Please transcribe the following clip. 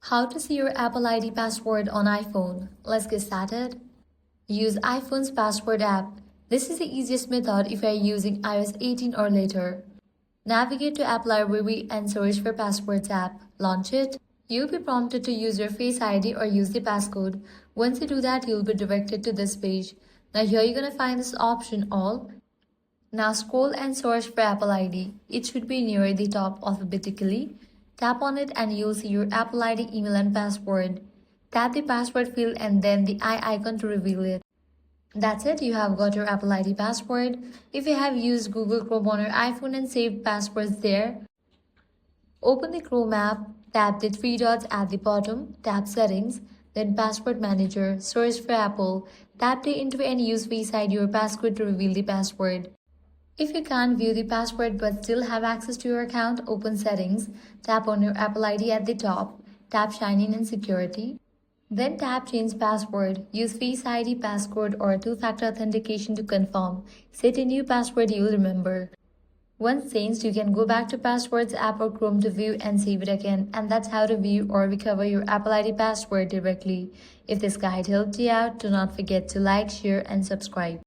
How to see your Apple ID password on iPhone. Let's get started. Use iPhone's password app. This is the easiest method if you are using iOS 18 or later. Navigate to App Library and search for Passwords app. Launch it. You'll be prompted to use your Face ID or use the passcode. Once you do that, you'll be directed to this page. Now here you're going to find this option All. Now scroll and search for Apple ID. It should be near the top alphabetically. Tap on it and you'll see your Apple ID, email and password. Tap the password field and then the eye icon to reveal it. That's it, you have got your Apple ID password. If you have used Google Chrome on your iPhone and saved passwords there, open the Chrome app, tap the three dots at the bottom, tap Settings, then Password Manager, search for Apple, tap the Enter and use Face ID or passcode to reveal the password. If you can't view the password but still have access to your account, open Settings, tap on your Apple ID at the top, tap Sign In and Security. Then tap Change Password. Use Face ID, passcode or two-factor authentication to confirm. Set a new password you'll remember. Once changed, you can go back to Passwords app or Chrome to view and save it again. And that's how to view or recover your Apple ID password directly. If this guide helped you out, do not forget to like, share and subscribe.